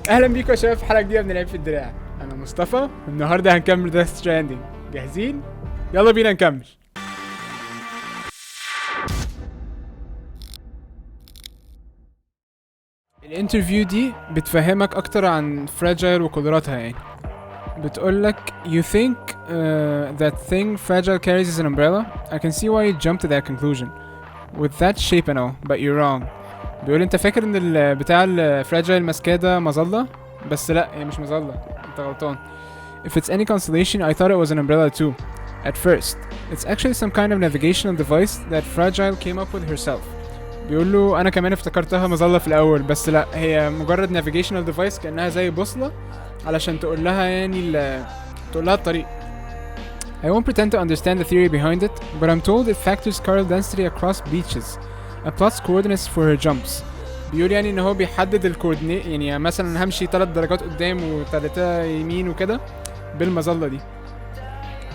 اهلا بيكم يا شباب في حلقه جديده من لعبة في الدراع. انا مصطفى، النهارده هنكمل ذا ستراندينج. جاهزين؟ يلا بينا نكمل. الانترفيو دي بتفهمك اكتر عن فراجايل وقدراتها. يعني بتقولك you think that thing fragile carries as an umbrella. I can see why you jumped to that conclusion with that shape and all, but you're wrong. بيقول انت فاكر ان بتاع الفراجايل ماسكاده مظله، بس لا هي مش مظله، انت غلطان. If it's any consolation, I thought it was an umbrella too at first. It's actually some kind of navigational device that Fragile came up with herself. بيقول له انا كمان افتكرتها مظله في الاول، بس لا هي مجرد navigational device كأنها زي بوصله علشان تقول لها يعني تقول لها الطريق. I won't pretend to understand the theory behind it, but I'm told it factors chiral density across beaches and plots coordinates for her jumps. بيقول يعني ان هو بيحدد الكوردينيت، يعني مثلا همشي 3 درجات قدام و3 يمين وكده بالمظله دي.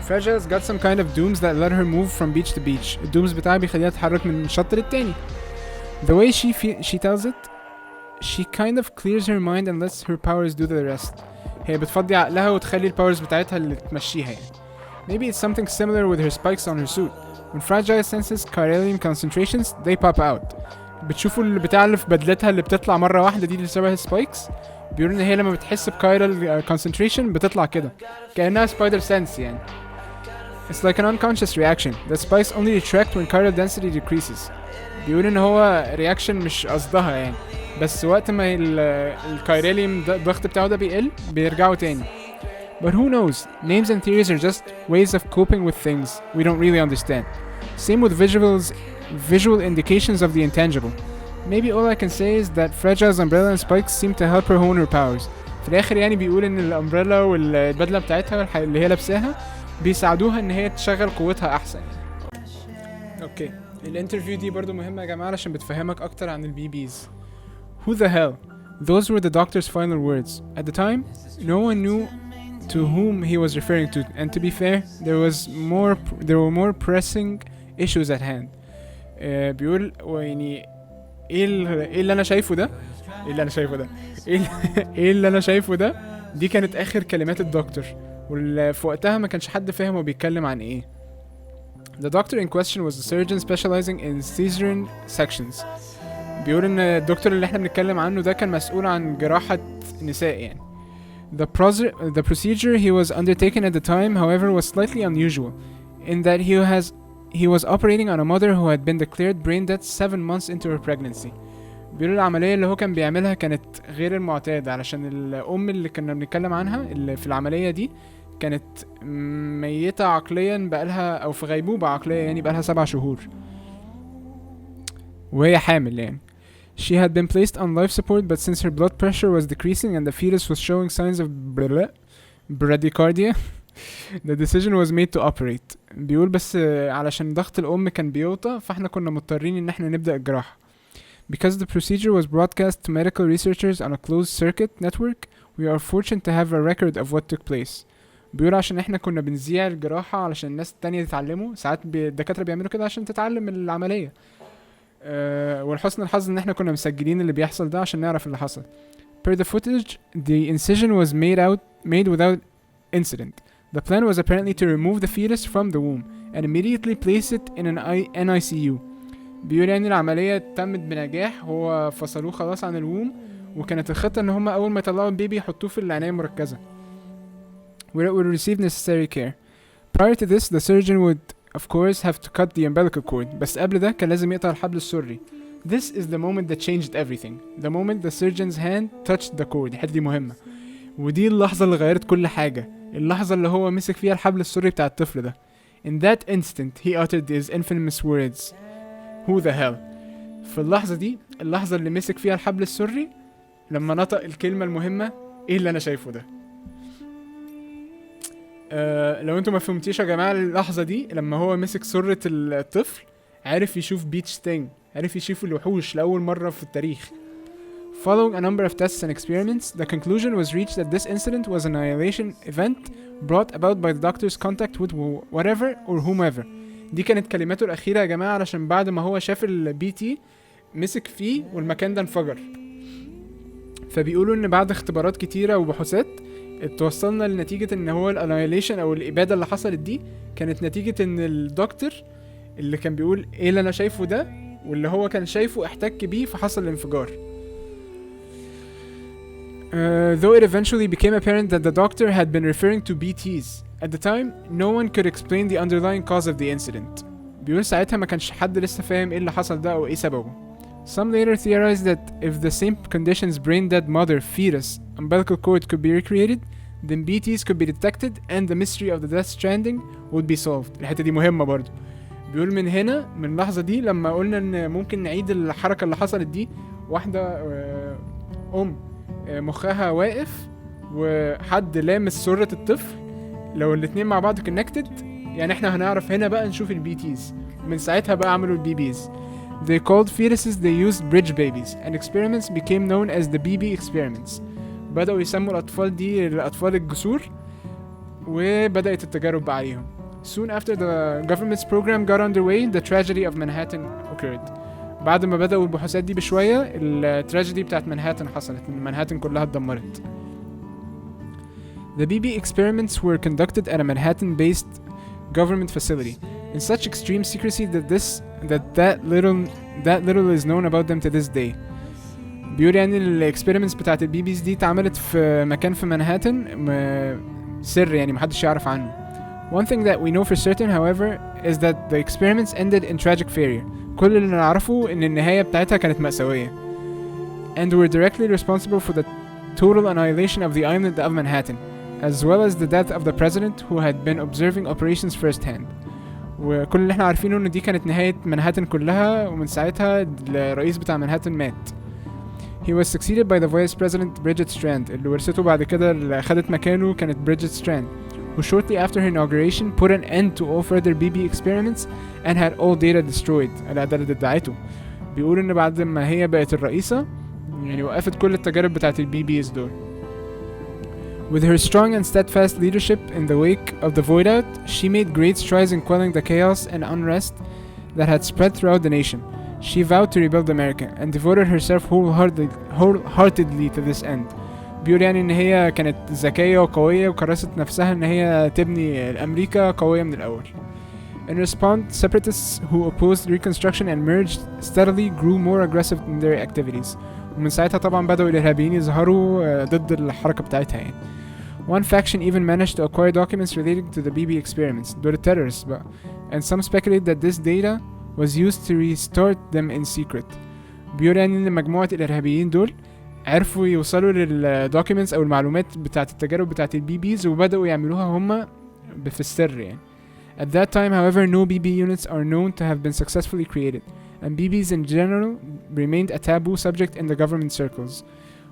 Fragile's got some kind of dooms that let her move from beach to beach. الدومز بتاعها بيخليها تتحرك من شط للتاني. The way she tells it, she kind of clears her mind and lets her powers do the rest. هي بتفضي عقلها وتخلي الباورز بتاعتها اللي تمشيها يعني. Maybe it's something similar with her spikes on her suit. When Fragile senses chiralium concentrations, they pop out. بتشوفوا البتاع اللي في بدلتها اللي بتطلع مرة واحدة دي اللي شبه السبايكس. بيقولوا ان هي لما بتحس بكايرال concentration بتطلع كده كأنها spider sense يعني. It's like an unconscious reaction. The spikes only retract when chiral density decreases. بيقول ان هو reaction مش قصدها يعني، بس وقت ما الكايراليوم الضغط بتاعه ده بيقل بيرجعوا تاني. But who knows? Names and theories are just ways of coping with things we don't really understand. Same with visual indications of the intangible. Maybe all I can say is that Fragile's umbrella and spikes seem to help her hone her powers. في الاخر يعني بيقول ان الامبريلا والبدله بتاعتها اللي هي لابساها بيساعدوها ان هي تشغل قوتها احسن. اوكي، الانترفيو دي برضو مهمه يا جماعه عشان بتفهمك اكتر عن البي بيز. Who the hell? Those were the doctor's final words. At the time, no one knew to whom he was referring to, and to be fair, there were more pressing issues at hand. بيقول يعني ايه اللي انا شايفه ده دي كانت اخر كلمات الدكتور، وفي وقتها ما كانش حد فاهم هو بيتكلم عن ايه. The doctor in question was a surgeon specializing in cesarean sections. بيقول ان الدكتور اللي احنا بنتكلم عنه ده كان مسؤول عن جراحة نساء يعني. The procedure he was undertaking at the time, however, was slightly unusual in that he was operating on a mother who had been declared brain dead 7 months into her pregnancy. بيقولوا العملية اللي هو كان بيعملها كانت غير المعتاد، علشان الأم اللي كنا بنتكلم عنها اللي في العملية دي كانت ميتة عقليا بقالها، أو في غيبوبة عقلية يعني بقالها 7 شهور وهي حامل يعني. She had been placed on life support, but since her blood pressure was decreasing and the fetus was showing signs of bradycardia, the decision was made to operate. بيقول بس علشان ضغط الأم كان بيوطى فاحنا كنا مضطرين ان احنا نبدأ الجراحة. Because the procedure was broadcast to medical researchers on a closed circuit network, we are fortunate to have a record of what took place. بيقول عشان احنا كنا بنذيع الجراحة علشان الناس التانية تتعلموا، ساعات الدكاترة بيعملوا كده عشان تتعلم العملية. والحسن الحظ ان احنا كنا مسجلين اللي بيحصل ده عشان نعرف اللي حصل. Per the footage, the incision was made without incident. The plan was apparently to remove the fetus from the womb and immediately place it in an NICU. بيقول يعني العملية تمت بنجاح، هو فصلوه خلاص عن الووم، وكانت الخطة ان هم اول ما يطلعوا البيبي يحطوه في العناية المركزة where it would receive necessary care. Prior to this, the surgeon would of course have to cut the umbilical cord. بس قبل ده كان لازم يقطع الحبل السري. This is the moment that changed everything. The moment the surgeon's hand touched the cord. الحتة دي مهمة، ودي اللحظة اللي غيرت كل حاجة. اللحظة اللي هو مسك فيها الحبل السري بتاع الطفل ده. In that instant he uttered his infamous words. Who the hell? في اللحظة دي، اللحظة اللي مسك فيها الحبل السري، لما نطق الكلمة المهمة ايه اللي انا شايفه ده. لو انتوا ما فهمتيش يا جماعة اللحظة دي، لما هو مسك سرة الطفل عارف يشوف بيتش تانج، عارف يشوف الوحوش لأول مرة في التاريخ. Following a number of tests and experiments, the conclusion was reached that this incident was an annihilation event brought about by the doctor's contact with whatever or whomever. دي كانت كلماته الأخيرة يا جماعة، علشان بعد ما هو شاف البي تي مسك فيه والمكان ده انفجر. فبيقولوا ان بعد اختبارات كتيرة وبحوثات اتوصلنا لنتيجة ان هو الانايليشن او الابادة اللي حصلت دي كانت نتيجة ان الدكتور اللي كان بيقول ايه اللي انا شايفه ده واللي هو كان شايفه احتك بيه فحصل الانفجار. Though it eventually became apparent that the doctor had been referring to BTs. At the time, no one could explain the underlying cause of the incident. بيقول ساعتها ما كانش حد لسه فاهم ايه اللي حصل ده او ايه سببه. Some later theorized that if the same conditions brain dead mother, fetus, umbilical cord could be recreated, then BTs could be detected and the mystery of the death stranding would be solved. الحتة دي مهمة برضو. بيقول من هنا من اللحظة دي لما قلنا ان ممكن نعيد الحركة اللي حصلت دي، واحدة مخها واقف وحد لامس سرة الطفل، لو الاتنين مع بعض connected يعني احنا هنعرف هنا بقى نشوف البيتيز. من ساعتها بقى عملوا البيبيز. They called fetuses they used bridge babies and experiments became known as the BB experiments. بدأوا يسموا الأطفال دي الأطفال الجسور وبدأت التجارب بقى عليهم. Soon after the government's program got underway, the tragedy of Manhattan occurred. بعد ما بدأوا البحوثات دي بشوية التراجيدي بتاعت منهاتن حصلت، منهاتن كلها اتدمرت. The BB experiments were conducted at a Manhattan-based government facility in such extreme secrecy that little is known about them to this day. بيقول يعني الاكسبيرمنتس بتاعت البيبيز دي اتعملت في مكان في منهاتن سر يعني محدش يعرف عنه. One thing that we know for certain, however, is that the experiments ended in tragic failure. كل اللي نعرفه ان النهاية بتاعتها كانت مأساوية. And were directly responsible for the total annihilation of the island of Manhattan, as well as the death of the president who had been observing operations firsthand. وكل اللي احنا عارفينه ان دي كانت نهاية منهاتن كلها، ومن ساعتها الرئيس بتاع منهاتن مات. He was succeeded by the vice president Bridget Strand، اللي ورثته بعد كده اللي خدت مكانه كانت Bridget Strand, who shortly after her inauguration put an end to all further BB experiments and had all data destroyed. الأدلة اللي ادعته. بيقول ان بعد ما هي بقت الرئيسة يعني وقفت كل التجارب بتاعت البيبيز دول. With her strong and steadfast leadership in the wake of the void out, she made great strides in quelling the chaos and unrest that had spread throughout the nation. She vowed to rebuild America and devoted herself wholeheartedly to this end. بيقول يعني ان هي كانت ذكية وقوية وكرست نفسها ان هي تبني الامريكا قوية من الاول. In response, separatists who opposed Reconstruction and merged steadily grew more aggressive in their activities. ومن ساعتها طبعا بدأوا الإرهابيين يظهروا ضد الحركة بتاعتها يعني. One faction even managed to acquire documents relating to the BB experiments. دول terrorists بقى. And some speculate that this data was used to restart them in secret. بيقول يعني ان مجموعة الإرهابيين دول عرفوا يوصلوا للدوكيومنتس او المعلومات بتاعت التجارب بتاعت البيبيز وبدأوا يعملوها هم في السر يعني. At that time, however, no BB units are known to have been successfully created, and BBs in general remained a taboo subject in the government circles.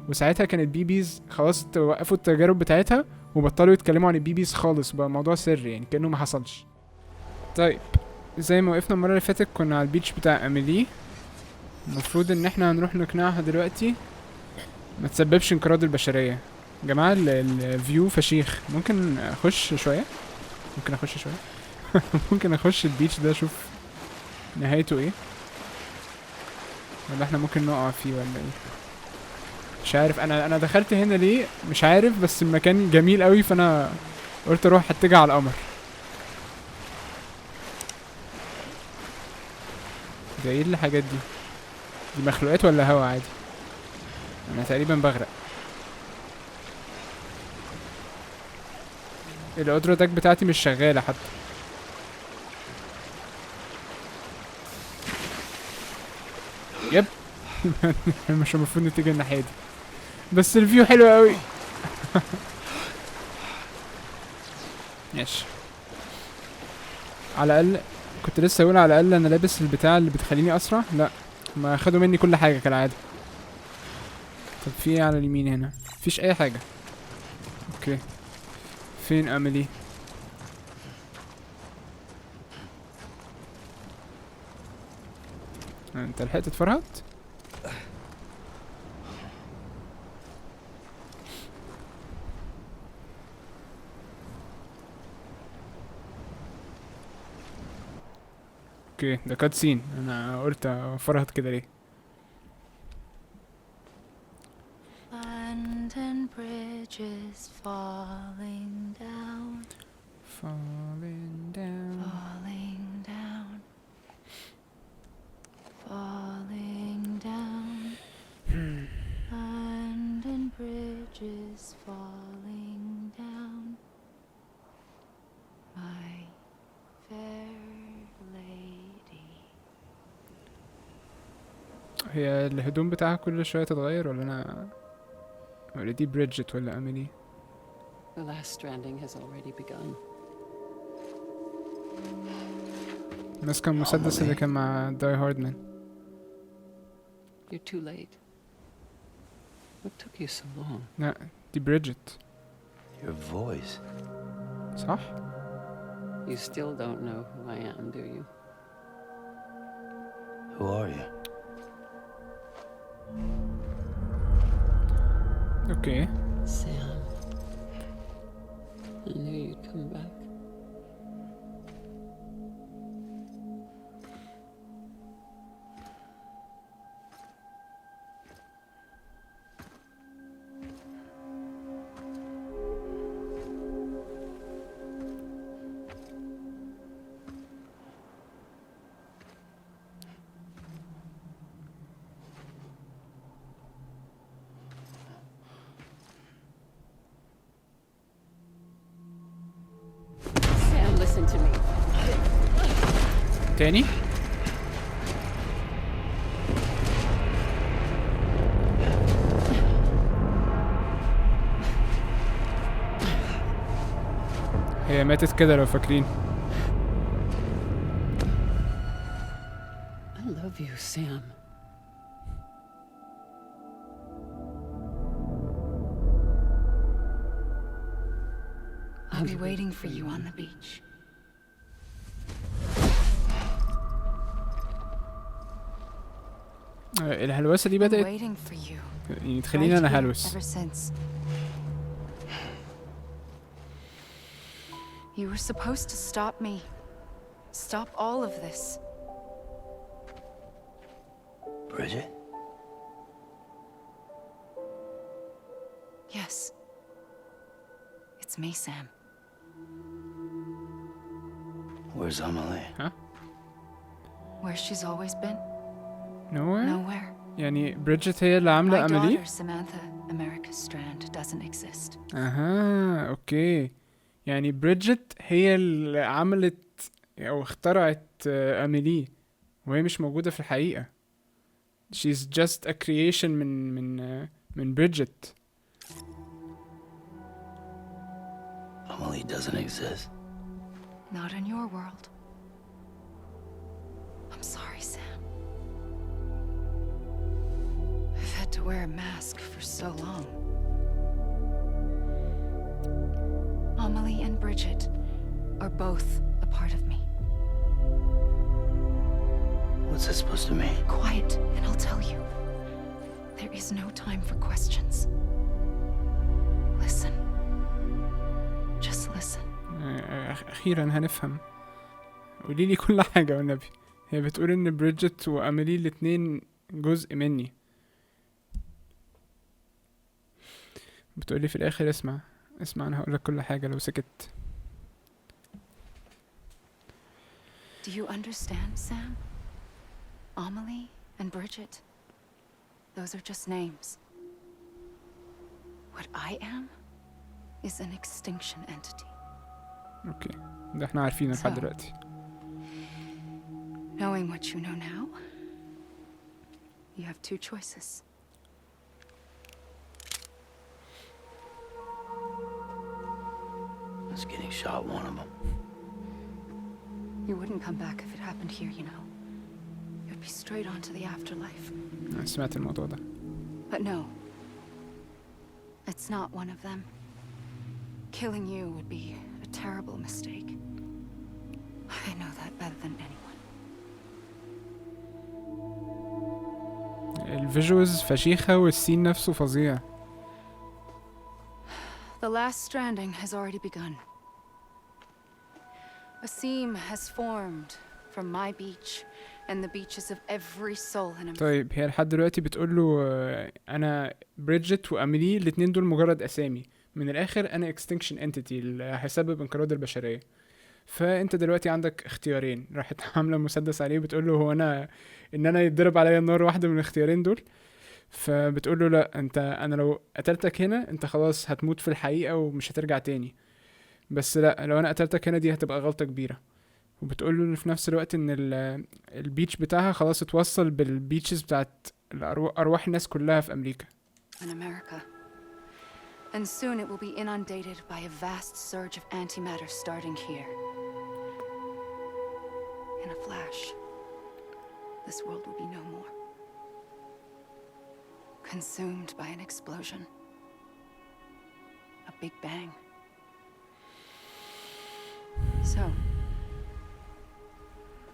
وساعتها كانت BBs خلاص توقفوا التجارب بتاعتها وبطلوا يتكلموا عن الBBs خالص، بقى موضوع سر يعني كأنه ما حصلش. طيب زي ما وقفنا المرة اللي فاتت كنا على البيتش بتاع أميلي. المفروض ان احنا هنروح نقنعها دلوقتي ما تسببش انقراض البشرية. جماعة الفيو فشيخ. ممكن اخش شوية ممكن اخش البيتش ده اشوف نهايته ايه، ولا احنا ممكن نقع فيه ولا ايه؟ مش عارف. انا دخلت هنا ليه مش عارف، بس المكان جميل قوي فانا قلت اروح اتجه على القمر. ده ايه الحاجات دي مخلوقات ولا هوا عادي؟ انا تقريبا بغرق. القدرة داك بتاعتي مش شغالة حتى. يب مش المفروض نتجه الناحية دي، بس الفيو حلو قوي. ماشي. على الاقل كنت لسه اقول على الاقل انا لابس البتاع اللي بتخليني اسرع. لا، ما خدوا مني كل حاجة كالعادة. طب في ايه على اليمين هنا؟ مفيش اي حاجة. اوكي، فين اميلي؟ انت لحقت تتفرهد؟ اوكي، ده كات سين. انا قلت افرهد كده ليه؟ bridges falling down, falling down. falling down, falling down, London bridges falling down, my fair lady. هي الهدوم بتاعها كل شوية تتغير ولا دي بريدجت ولا أميلي؟ The last stranding has already begun. ماسكة المسدس اللي كان مع داي هاردمان. You're too late. What took you so long? لا دي بريدجت. Your voice. صح؟ You still don't know who I am, do you? Who are you? اوكي. Sam. I knew you'd come back. Sam, listen to me. تاني؟ هي ماتت كده لو فاكرين. I love you, Sam. I'll be waiting for you on the beach. الهلوسة دي I'm بدأت waiting for you. يعني تخليني أنا Right here, هلوس. Ever since. You were supposed to stop me. Stop all of this. Bridget? Yes. It's me, Sam. Where's Amelie? Where she's always been? Nowhere؟ Nowhere. يعني بريدجت هي اللي عاملة My أميلي؟ daughter, Samantha, America's Strand, doesn't exist. أها أوكي. يعني بريدجت هي اللي عملت أو اخترعت أميلي وهي مش موجودة في الحقيقة. She's just a creation من بريدجت. Amelie doesn't exist. Not in your world. I'm sorry, Sam. I've had to wear a mask for so long. Amelie and Bridget are both a part of me. What's that supposed to mean? Quiet, and I'll tell you. There is no time for questions. Listen. Just listen. أخيرا هنفهم. قوليلي كل حاجة والنبي. هي بتقول إن بريدجت وأميلي الاتنين جزء مني. بتقولي في الآخر اسمع أنا هقولك كل حاجة لو سكت. Do you understand, Sam? Amelie and Bridget. Those are just names. What I am is an extinction entity. أوكي ده احنا عارفينه لحد So. دلوقتي. Knowing what you know now, you have two choices. It's getting shot, one of them. You wouldn't come back if it happened here, you know. You'd be straight on to the afterlife. أنا سمعت الموضوع ده. But no. It's not one of them. Killing you would be a terrible mistake. I know that better than anyone. الفيجوالز فشيخة والسين نفسه فظيع. The last stranding has already begun. A seam has formed from my beach and the beaches of every soul in America. طيب هي لحد دلوقتي بتقول له انا بريدجت واميلي الاتنين دول مجرد اسامي، من الاخر انا اكستنكشن انتيتي اللي هيسبب انقراض البشريه. فانت دلوقتي عندك اختيارين. راحت عامله مسدس عليه بتقول له هو انا ان انا يتضرب عليا النار واحده من الاختيارين دول؟ فبتقول له لا، انا لو قتلتك هنا انت خلاص هتموت في الحقيقه ومش هترجع تاني، بس لا لو انا قتلتك هنا دي هتبقى غلطه كبيره. وبتقول له في نفس الوقت ان البيتش بتاعها خلاص اتوصل بالبيتشز بتاعت ارواح الناس كلها في امريكا. In America. And soon it will be inundated by a vast surge of antimatter starting here. In a flash, this world will be no more. Consumed by an explosion. A big bang. So,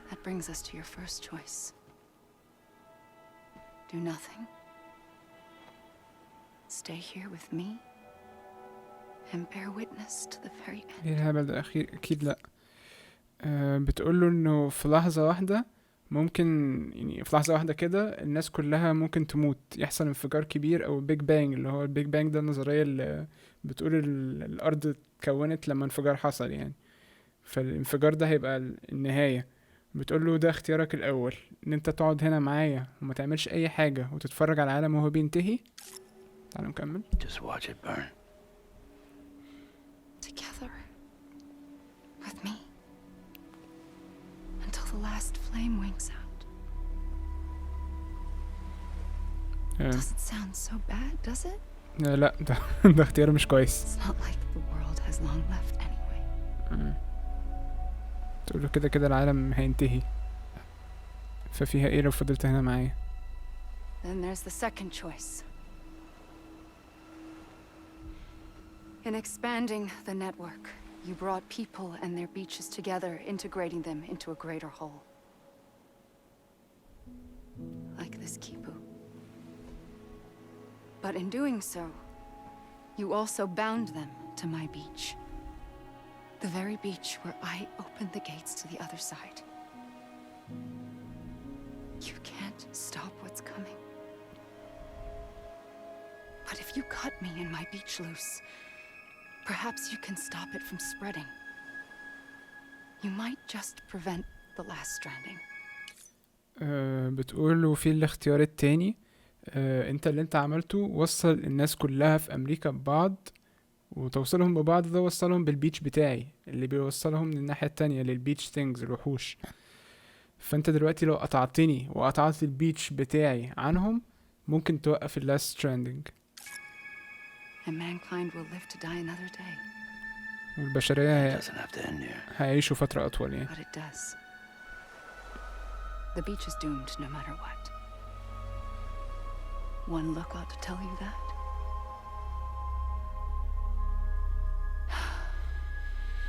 that brings us to your first choice. Do nothing. Stay here with me and bear witness to the very end. ايه الهبل ده؟ اكيد لا. بتقول له انه في لحظه واحده ممكن، يعني في لحظه واحده كده الناس كلها ممكن تموت، يحصل انفجار كبير او بيج بانج، اللي هو البيج بانج ده النظريه اللي بتقول الارض اتكونت لما انفجار حصل يعني، فالانفجار ده هيبقى النهايه. بتقول له ده اختيارك الاول، ان انت تقعد هنا معايا وما تعملش اي حاجه وتتفرج على العالم وهو بينتهي. تعالوا نكمل. Just watch it burn. Together. With me. Until the last flame winks out. Doesn't sound so bad, does it? لا ده اختيار مش كويس. It's not like the world has long left anyway. تقول له كده العالم هينتهي، ففيها ايه لو فضلت هنا معايا؟ Then there's the second choice. In expanding the network, you brought people and their beaches together, integrating them into a greater whole. Like this Kipu. But in doing so, you also bound them to my beach. The very beach where I opened the gates to the other side. You can't stop what's coming. But if you cut me and my beach loose, perhaps you can stop it from spreading. You might just prevent the last stranding. بتقول له في الاختيار التاني، انت اللي انت عملته وصل الناس كلها في امريكا ببعض، وتوصلهم ببعض ده وصلهم بالبيتش بتاعي اللي بيوصلهم للناحية التانية للبيتش ثينجز الوحوش. فانت دلوقتي لو قطعتني وقطعت البيتش بتاعي عنهم ممكن توقف اللاست ستراندينج. And mankind will live to die another day. والبشرية It doesn't have to end here. هيعيشوا فترة أطول يعني. But it does. The beach is doomed no matter what. One look ought to tell you that.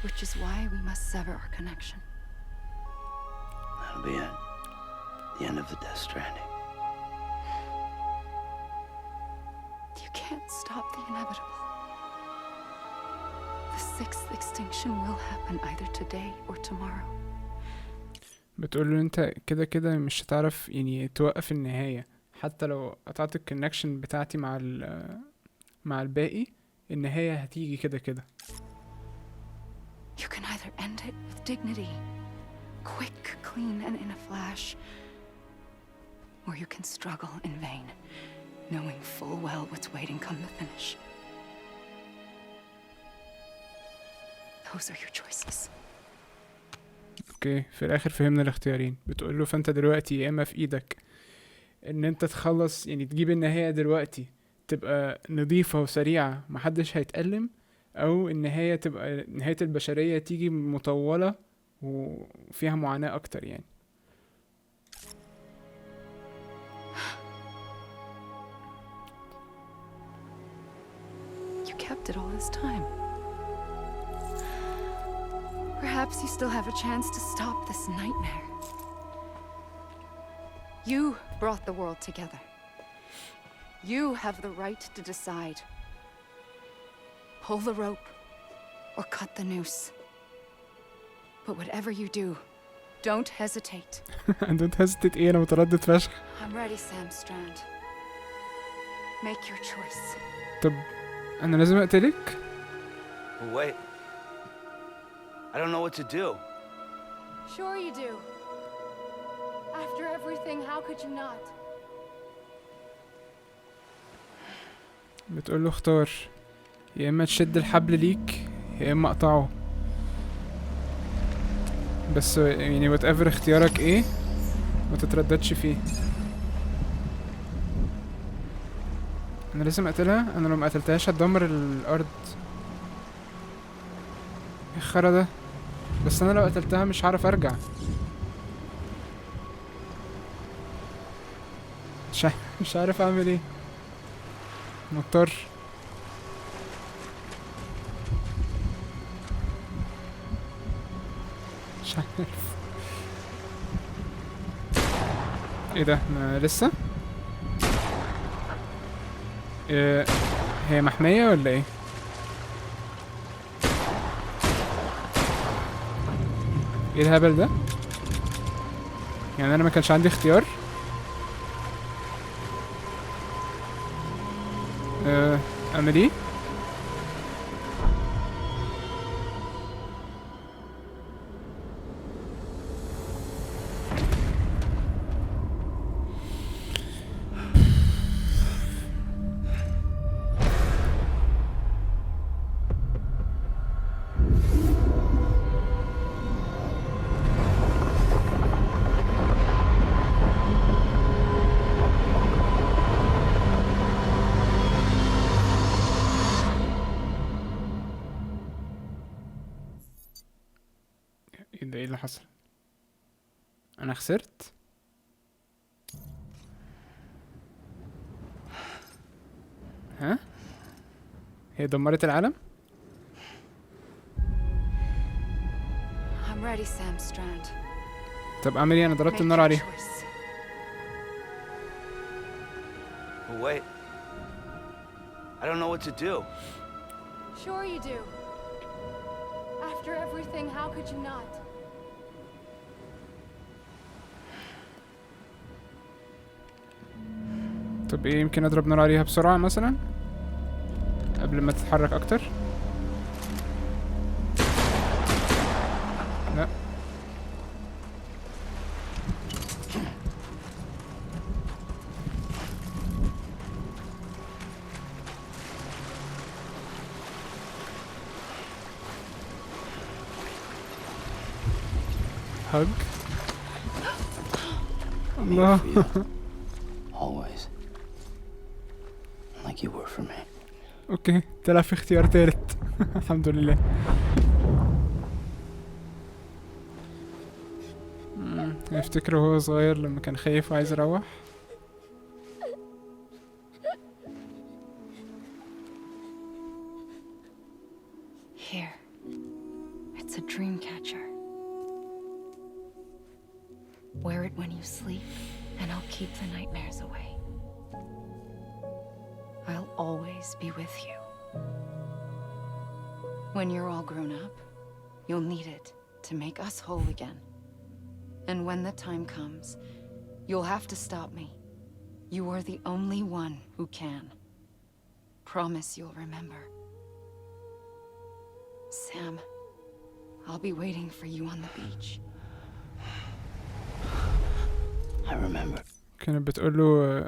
Which is why we must sever our connection. That'll be it. The end of the Death Stranding. You can't stop the inevitable. The sixth extinction will happen either today or tomorrow. بتقول له انت كده مش هتعرف يعني توقف النهاية، حتى لو قطعت الكونكشن بتاعتي مع الباقي النهاية هتيجي كده. You can either end it with dignity, quick, clean, and in a flash, or you can struggle in vain, knowing full well what's waiting come the finish. Those are your choices. اوكي، في الاخر فهمنا الاختيارين. بتقول له فانت دلوقتي يا اما في ايدك ان انت تخلص يعني تجيب النهاية دلوقتي تبقى نظيفة وسريعة محدش هيتألم، او النهاية تبقى نهاية البشرية تيجي مطولة وفيها معاناة اكتر يعني. You kept it all this time. Perhaps you still have a chance to stop this nightmare. You brought the world together. You have the right to decide. Pull the rope or cut the noose. But whatever you do, Don't hesitate. don't hesitate ايه، انا متردد فشخ. I'm ready, Sam Strand. Make your choice. طب انا لازم اقتلك؟ Well, wait. I don't know what to do. Sure you do. After everything, how could you not? بتقول له اختار، يا اما تشد الحبل ليك يا اما اقطعه. بس يعني whatever اختيارك ايه ما تترددش فيه. انا لازم اقتلها، انا لو ما قتلتهاش هتدمر الارض. ايه الخرا ده؟ بس انا لو قتلتها مش هعرف ارجع. مش عارف اعمل ايه، مضطر. مش عارف. ايه ده؟ ما لسه إيه؟ هي محمية ولا ايه؟ ايه الهبل ده؟ يعني انا ما كانش عندي اختيار؟ اعمل ايه؟ ايه اللي حصل؟ انا خسرت؟ ها؟ هي دمرت العالم؟ I'm ready, Sam Strand. طب اعمل ايه؟ انا ضربت Make النار your عليها. choice. Well, wait. I don't know what to do. Sure you do. After everything, how could you not? طب ايه، يمكن اضرب نار عليها بسرعة مثلا قبل ما تتحرك اكتر. لا hug. I'm here for you. Always. Like you were for me. اوكي، طلع في اختيار تالت. الحمد لله. افتكر وهو صغير لما كان خايف وعايز يروح. Here. It's a dream catcher. Wear it when you sleep, and I'll keep the nightmares away. I'll always be with you. When you're all grown up, you'll need it to make us whole again. And when the time comes, you'll have to stop me. You are the only one who can. Promise you'll remember. Sam, I'll be waiting for you on the beach. I remember. كانت بتقوله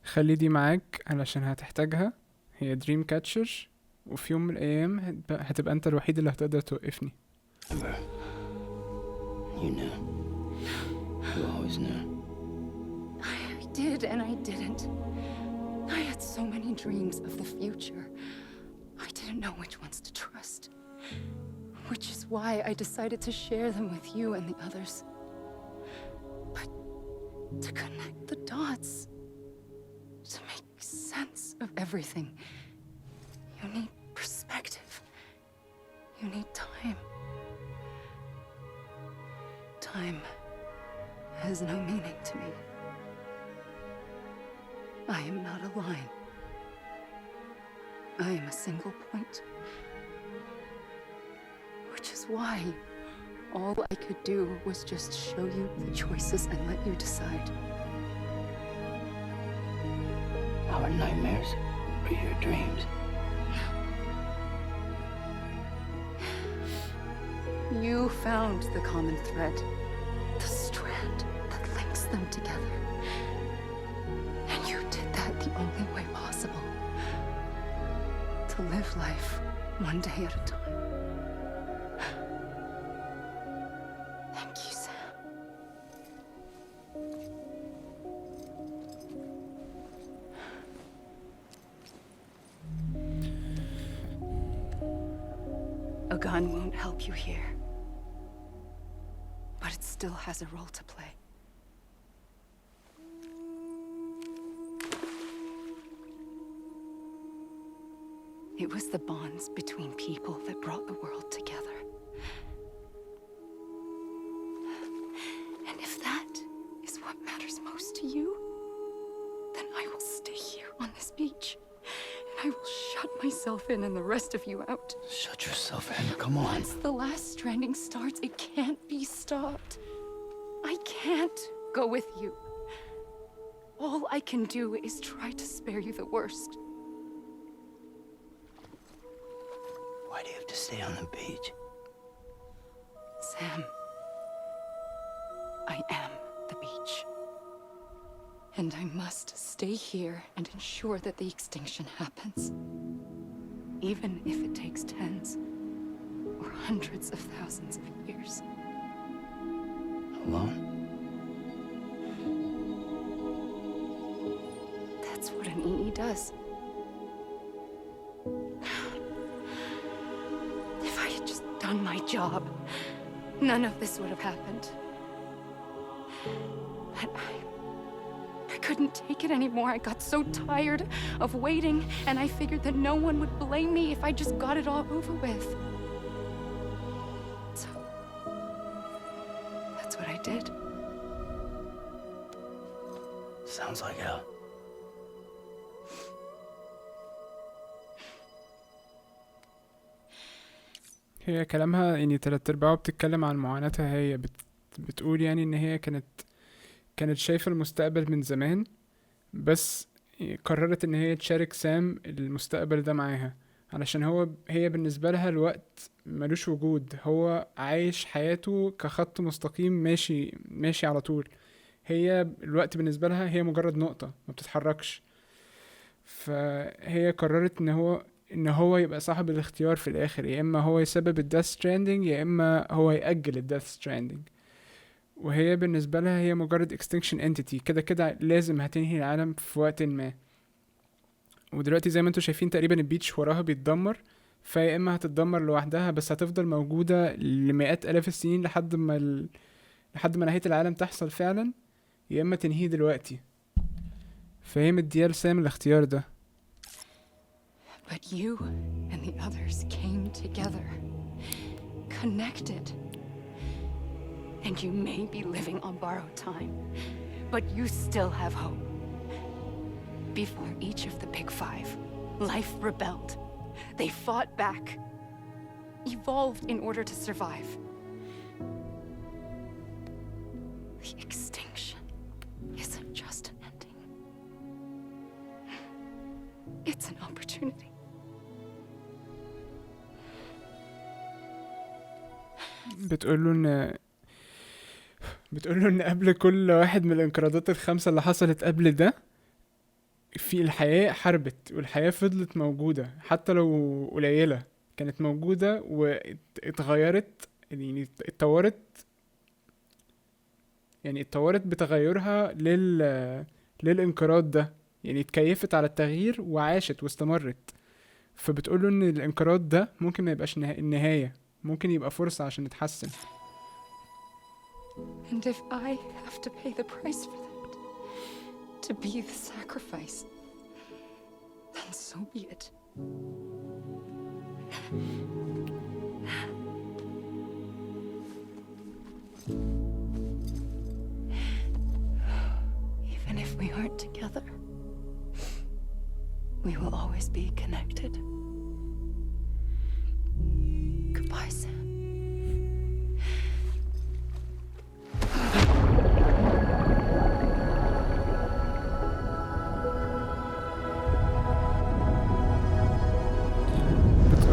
خلي دي معاك علشان هتحتاجها، هي دريم كاتشر، وفي يوم من الايام هتبقى انت الوحيد اللي هتقدر توقفني. Remember. You knew. You always knew. I did and I didn't. I had so many dreams of the future. I didn't know which ones to trust. Which is why I decided to share them with you and the others. But to connect the dots, to make sense of everything, you need perspective. You need time. Time has no meaning to me. I am not a line. I am a single point. Which is why All I could do was just show you the choices and let you decide. Our nightmares are your dreams. You found the common thread, the strand that links them together. And you did that the only way possible. To live life one day at a time. Thank you, Sam. A gun won't help you here. But it still has a role to play. It was the bonds between people that brought the world together. And if that is what matters most to you, then I will stay here on this beach. And I will shut myself in and the rest of you out. Shut yourself in, come on. Once the last stranding starts, it can't be stopped. I can't go with you. All I can do is try to spare you the worst. Why do you have to stay on the beach? Sam, I am the beach. And I must stay here and ensure that the extinction happens. Even if it takes tens or hundreds of thousands of years. Alone? That's what an EE does. If I had just done my job, none of this would have happened. But I couldn't take it anymore. I got so tired of waiting, and I figured that no one would blame me if I just got it all over with. So, that's what I did. Sounds like hell. هي كلامها يعني 3/4 بتتكلم عن معاناتها هي. بتقول يعني ان هي كانت شايفة المستقبل من زمان، بس قررت ان هي تشارك سام المستقبل ده معاها، علشان هي بالنسبة لها الوقت ملوش وجود. هو عايش حياته كخط مستقيم ماشي على طول. هي الوقت بالنسبة لها هي مجرد نقطة ما بتتحركش. فهي قررت ان هو يبقى صاحب الاختيار في الاخر، يا اما هو يسبب الداث ستراندينج يا اما هو يأجل الداث ستراندينج. وهي بالنسبة لها هي مجرد extinction entity، كده لازم هتنهي العالم في وقت ما. ودلوقتي زي ما انتوا شايفين تقريبا البيتش وراها بيتدمر، فيا اما هتتدمر لوحدها بس هتفضل موجودة لمئات الاف السنين لحد ما نهاية العالم تحصل فعلا، يا اما تنهيه دلوقتي. فهي مدية لسام الاختيار ده. But you and the others came together, connected. And you may be living on borrowed time, but you still have hope. Before each of the Big Five, life rebelled. They fought back, evolved in order to survive. The extinction isn't just an ending. It's an opportunity. بتقوله ان قبل كل واحد من الانقراضات الخمسة اللي حصلت قبل ده، في الحياة حربت، والحياة فضلت موجودة حتى لو قليلة، كانت موجودة واتغيرت، يعني اتطورت بتغيرها للانقراض ده، يعني اتكيفت على التغيير وعاشت واستمرت. فبتقوله ان الانقراض ده ممكن ما يبقاش النهاية، ممكن يبقى فرصة عشان نتحسن. And if I have to pay the price for that, to be the sacrifice, then so be it. Even if we aren't together, we will always be connected. Goodbye, Sam.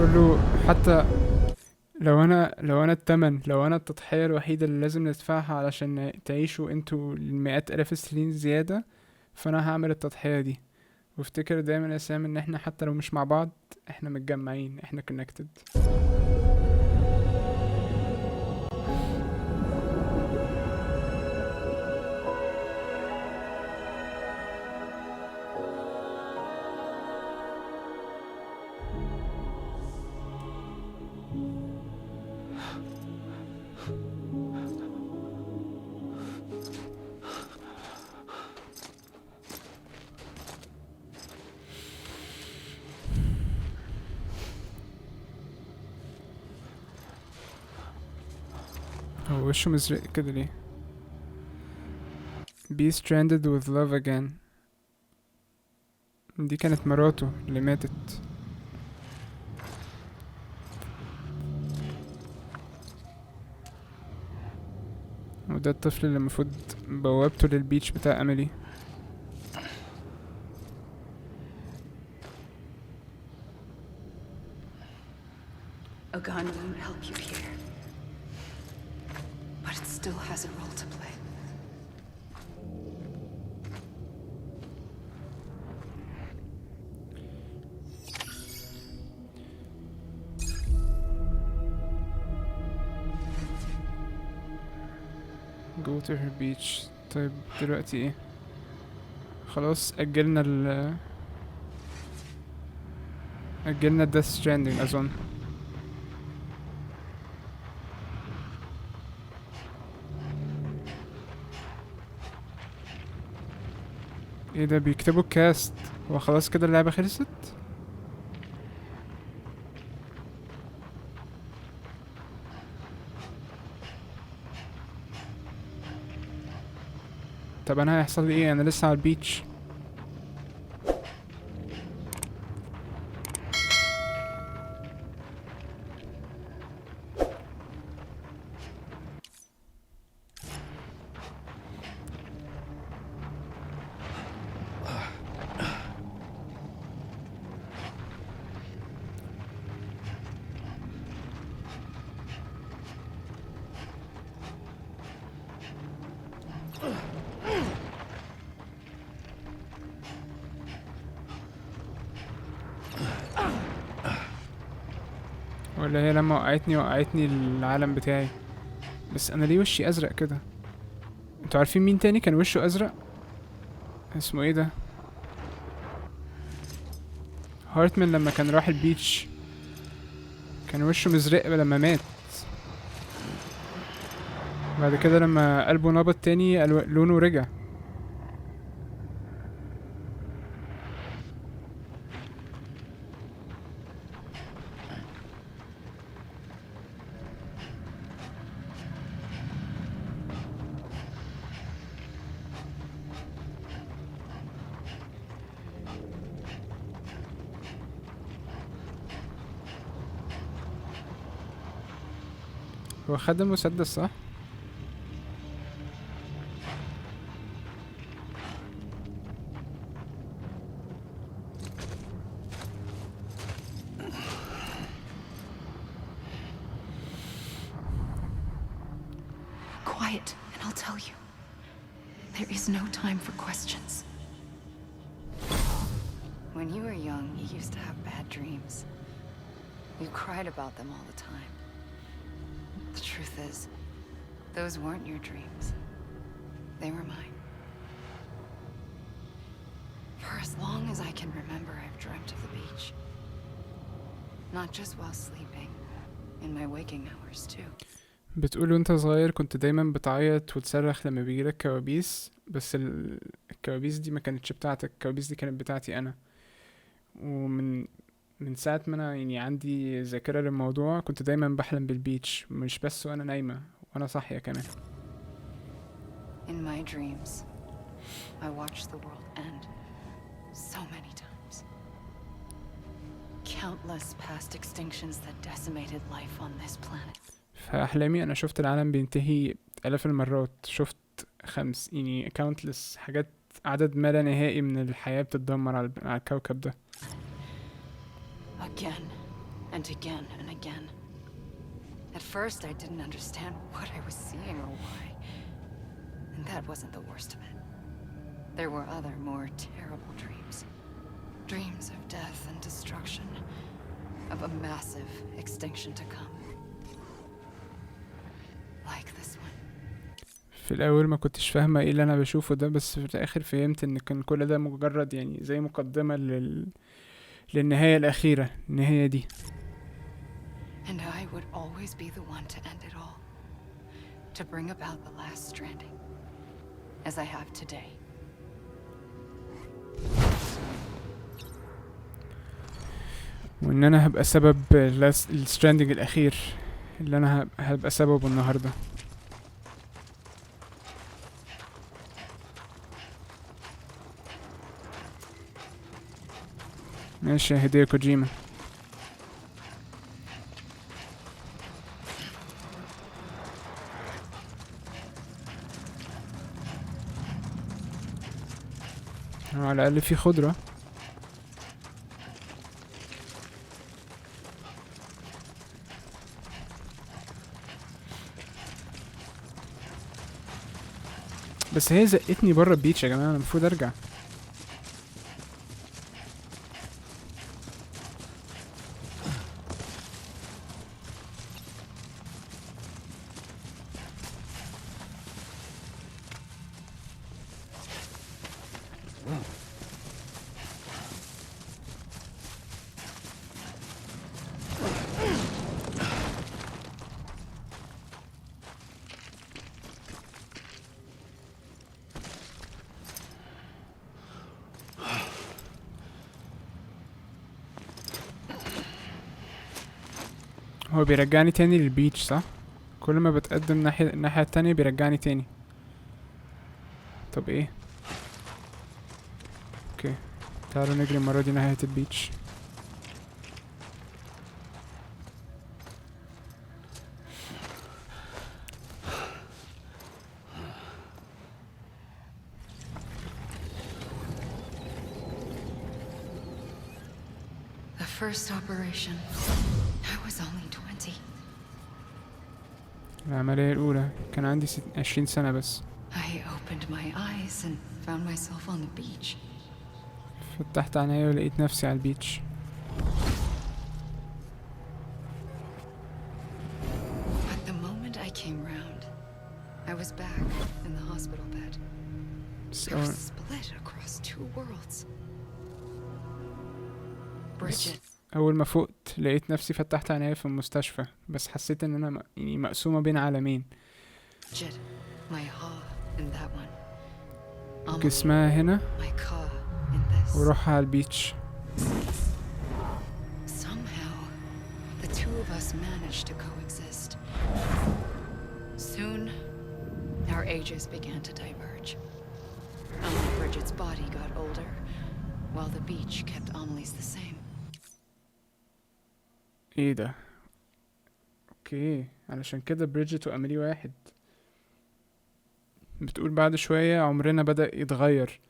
بتقول له حتى لو انا التمن، لو انا التضحية الوحيدة اللي لازم ندفعها علشان تعيشوا انتوا المئات الاف السنين زيادة، فانا هعمل التضحية دي. وافتكر دايما يا سام ان احنا حتى لو مش مع بعض احنا متجمعين، احنا connected. هو وشه مزرق كده ليه؟ Be stranded with love again. دي كانت مراته اللي ماتت. وده الطفل اللي المفروض بوابته للبيتش بتاع أميلي. A gun won't help you here, but it still has a role to play. Go to her beach. طيب دلوقتي ايه؟ خلاص أجلنا Death Stranding أظن. ايه ده بيكتبوا كاست؟ هو خلاص كده اللعبة خلصت؟ طب انا هيحصل لي ايه؟ انا لسه على البيتش. ولا هي لما وقعتني العالم بتاعي؟ بس انا ليه وشي ازرق كده؟ انتوا عارفين مين تاني كان وشه ازرق؟ اسمه ايه ده؟ هارتمان لما كان راح البيتش كان وشه مزرق لما مات. بعد كده لما قلبه نبض تاني لونه رجع. هو خد المسدس صح؟ Quiet, and I'll tell you. There is no time for questions. When you were young, you used to have bad dreams. You cried about them all the time. The truth is, those weren't your dreams. They were mine. For as long as I can remember, I've dreamt of the beach. Not just while sleeping, in my waking hours too. بتقول وانت صغير كنت دايما بتعيط وتصرخ لما بيجيلك كوابيس، بس الكوابيس دي ما كانتش بتاعتك، الكوابيس دي كانت بتاعتي انا. ومن ساعة ما انا يعني عندي ذاكرة للموضوع كنت دايما بحلم بالبيتش، مش بس وانا نايمة، وانا صاحية كمان. In my dreams, I watched the world end so many times. Countless past extinctions that decimated life on this planet. في أحلامي أنا شفت العالم بينتهي آلاف المرات، شفت يعني countless حاجات، عدد ما لا نهائي من الحياة بتتدمر على الكوكب ده. Again and again and again. At first, I didn't understand what I was seeing or why. And that wasn't the worst of it. There were other, more terrible dreams. Dreams of death and destruction. Of a massive extinction to come. Like this one. في الاول ما كنتش فاهمه ايه اللي انا بشوفه ده، بس في الاخر فهمت ان كان كل ده مجرد يعني زي مقدمه للنهايه الاخيره، النهايه دي. And I would always be the one to end it all. To bring about the last stranding. As I have today. وان انا هبقى سبب الستراندنج الاخير اللي انا هبقى سببه النهارده. ماشي يا هيديو كوجيما. على الاقل في خضرة. بس هي زقتني برا البيتش يا جماعة، انا المفروض ارجع. هو بيرجعني تاني للبيتش صح؟ كل ما بتقدم الناحية التانية بيرجعني تاني. طب ايه؟ اوكي تعالوا نجري المرة دي ناحية البيتش. The first operation. I was only 20. العملية الأولى كان عندي 20 سنة بس. I opened my eyes and found myself on the beach. فتحت عينيا ولقيت نفسي على البيتش. But the moment I came round, I was back in the hospital bed. I was split across two worlds. Bridget. أول ما فقت لقيت نفسي فتحت عينيا في المستشفى، بس حسيت إن أنا يعني مقسومة بين عالمين. Bridget, my ha in that one. جسمها هنا My ka in this. وروحها على البيتش. Somehow, the two of us managed to coexist. Soon, our ages began to diverge. Only Bridget's body got older, while the beach kept Amelie's the same. ايه ده؟ اوكي علشان كده بريدجت وأميلي واحد. بتقول بعد شوية عمرنا بدأ يتغير.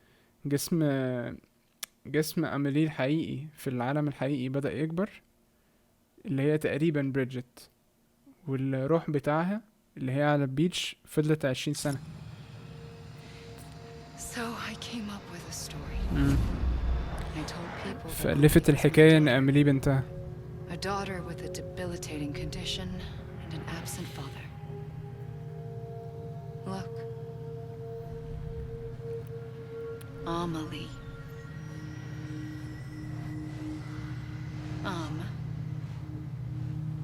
جسم أميلي الحقيقي في العالم الحقيقي بدأ يكبر، اللي هي تقريبا بريدجت، والروح بتاعها اللي هي على البيتش فضلت 20 سنة. So I came up with a story. I told people that فألفت الحكاية إن أميلي بنتها. a daughter with a debilitating condition and an absent father. Look. Amelie.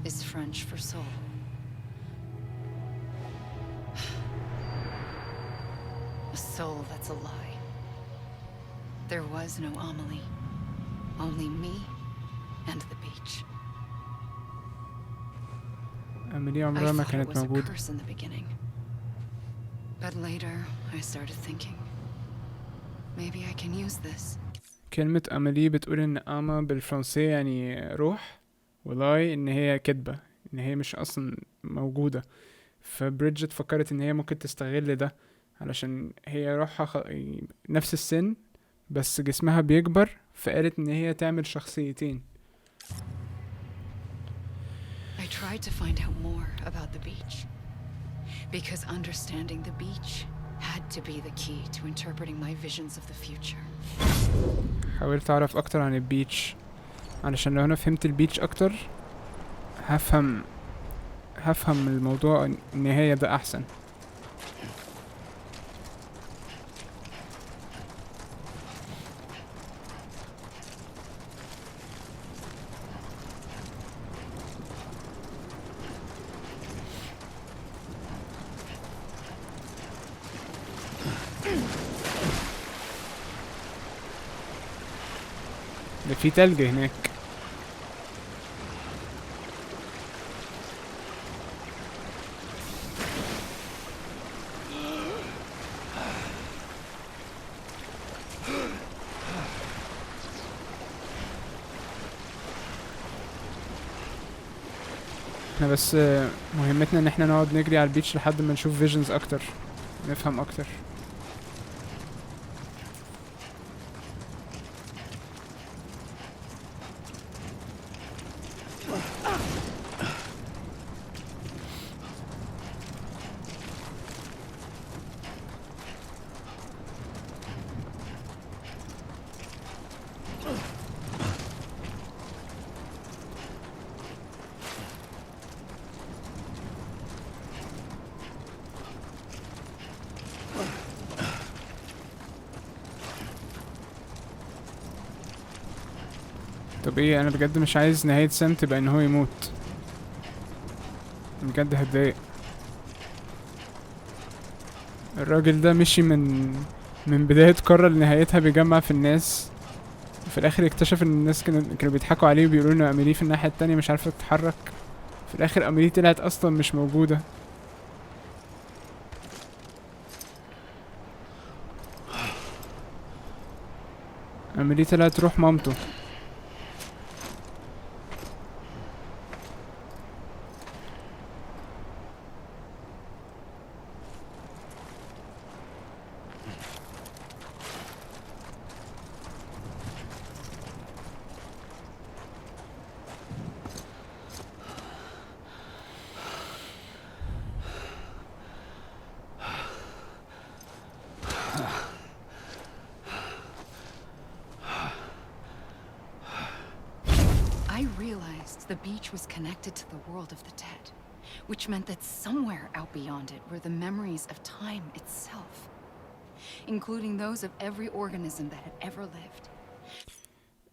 Is French for soul. A soul that's a lie. There was no Amelie. Only me and the beach. أميلي عمرها I ما thought it كانت was a موجودة. curse in the beginning. But later, I started thinking, maybe I can use this. كلمة أميلي بتقول إن أما بالفرنسية يعني روح، ولاي إن هي كدبة، إن هي مش أصلا موجودة. فبريدجت فكرت إن هي ممكن تستغل ده علشان هي روحها نفس السن بس جسمها بيكبر، فقالت إن هي تعمل شخصيتين. tried to find out more about the beach. Because understanding the beach had to be the key to interpreting my visions of the future. حاولت اعرف اكتر عن البيتش علشان لو انا فهمت البيتش اكتر هفهم الموضوع النهاية ده احسن. ده في تلج هناك. احنا بس مهمتنا ان احنا نقعد نجري على البيتش لحد ما نشوف فيجنز اكتر، نفهم اكتر. طب ايه، انا بجد مش عايز نهاية سام تبقى ان هو يموت، بجد هتضايق. الراجل ده مشي من بداية قارة لنهايتها بيجمع في الناس، وفي الاخر اكتشف ان الناس كانوا بيضحكوا عليه وبيقولوا انه اميلي في الناحية التانية مش عارفة تتحرك. في الاخر اميلي طلعت اصلا مش موجودة. اميلي طلعت روح مامته. I realized the beach was connected to the world of the dead, which meant that somewhere out beyond it were the memories of time itself, including those of every organism that had ever lived.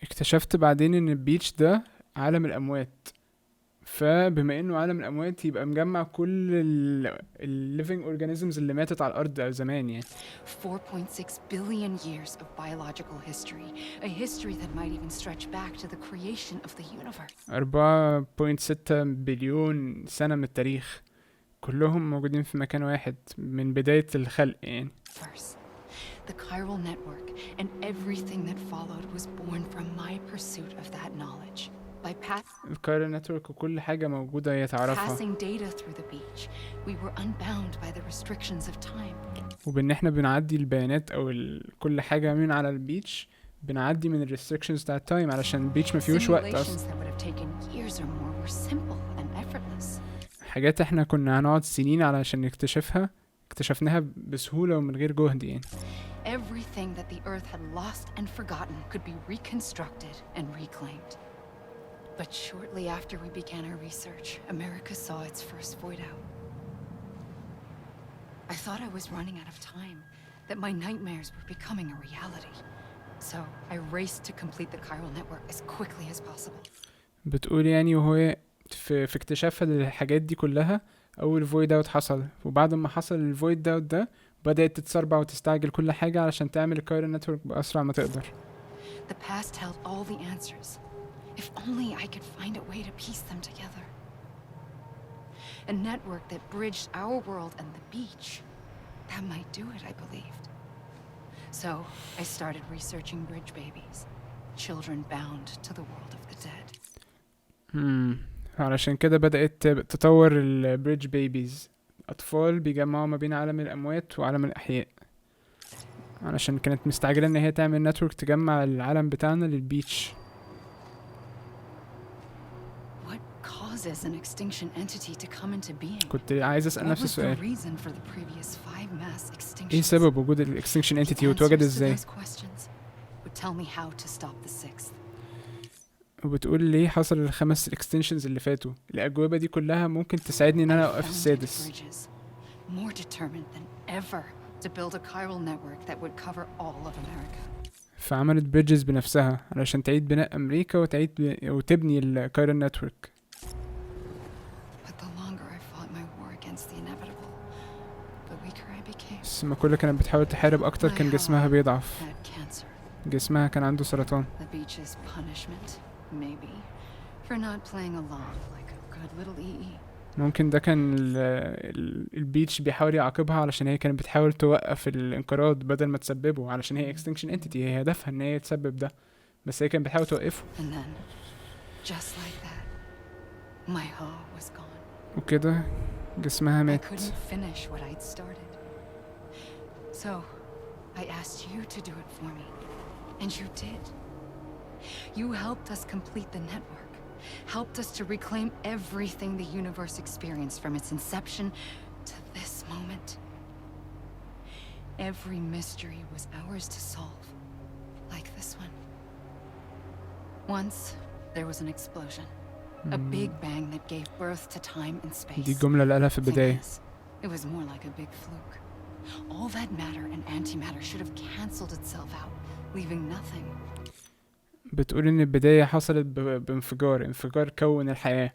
اكتشفت بعدين ان البيتش ده عالم الاموات، فبما انه عالم الاموات يبقى مجمع كل الليفينج اورجانيزمز اللي ماتت على الارض زمان يعني. 4.6 billion years of biological history, a history that might even stretch back to the creation of the universe. 4.6 بليون سنة من التاريخ، كلهم موجودين في مكان واحد من بداية الخلق يعني. First, the chiral network and everything that followed was born from my pursuit of that knowledge. By الكايرال نتورك وكل حاجة موجودة هي تعرفها، passing data through the beach, we were unbound by the restrictions of time. وبان احنا بنعدي البيانات او كل حاجة من على البيتش بنعدي من الريستريكشنز بتاع التايم علشان البيتش ما فيهوش وقت اصلا. Simulations that would have taken years or more were simple and effortless. حاجات احنا كنا هنقعد سنين علشان نكتشفها اكتشفناها بسهولة ومن غير جهد يعني. Everything that the Earth had lost and forgotten could be reconstructed and reclaimed. But shortly after we began our research, America saw its first void out. I thought I was running out of time, that my nightmares were becoming a reality. So I raced to complete the chiral network as quickly as possible. بتقول يعني وهو في اكتشافها للحاجات دي كلها اول فويد اوت حصل، وبعد ما حصل الفويد اوت ده بدأت تتسربع وتستعجل كل حاجة علشان تعمل الكايرال نتورك بأسرع ما تقدر. The past held all the answers. If only I could find a way to piece them together. A network that bridged our world and the beach. That might do it, I believed. So I started researching bridge babies, children bound to the world of the dead. علشان كده بدأت تطور البريدج بيبيز، أطفال بيجمعوا ما بين عالم الأموات وعالم الأحياء، علشان كانت مستعجلة إن هي تعمل نتورك تجمع العالم بتاعنا للبيتش. What causes an extinction entity to come into being? كنت عايز اسال What نفس was the السؤال، reason for the previous 5 mass extinctions? ايه سبب وجود الاكستنكشن انتيتي واتوجد The ازاي؟ answers to those questions would tell me how to stop the 6th. وبتقول ليه حصل الخمس الاكستنشنز اللي فاتوا. الاجوبه دي كلها ممكن تساعدني ان انا I اوقف founded السادس. bridges, more determined than ever to build a chiral network that would cover all of America. فعملت بريدجز بنفسها علشان تعيد بناء امريكا وتبني الكايرال نتورك. But the longer I fought my war against the inevitable, the weaker I became. بس ما كل كانت بتحاول تحارب اكتر كان جسمها بيضعف. Had cancer. جسمها كان عنده سرطان. The beach's punishment, maybe, for not playing along like a good little EE. ممكن ده كان البيتش بيحاول يعاقبها علشان هي كانت بتحاول توقف الانقراض بدل ما تسببه، علشان هي اكستنكشن انتيتي، هي هدفها ان هي تسبب ده، بس هي كانت بتحاول توقفه. And then, just like that, my hoe was gone. وكده جسمها I مات. couldn't finish what I'd started. So, I asked you to do it for me, and you did. You helped us complete the network, helped us to reclaim everything the universe experienced from its inception to this moment. Every mystery was ours to solve, like this one. Once, there was an explosion. A big bang that gave birth to time and space. دي الجملة اللي قالها في البداية. It was more like a big fluke. All that matter and antimatter should have cancelled itself out, leaving nothing. بتقول ان البداية حصلت انفجار كون الحياة،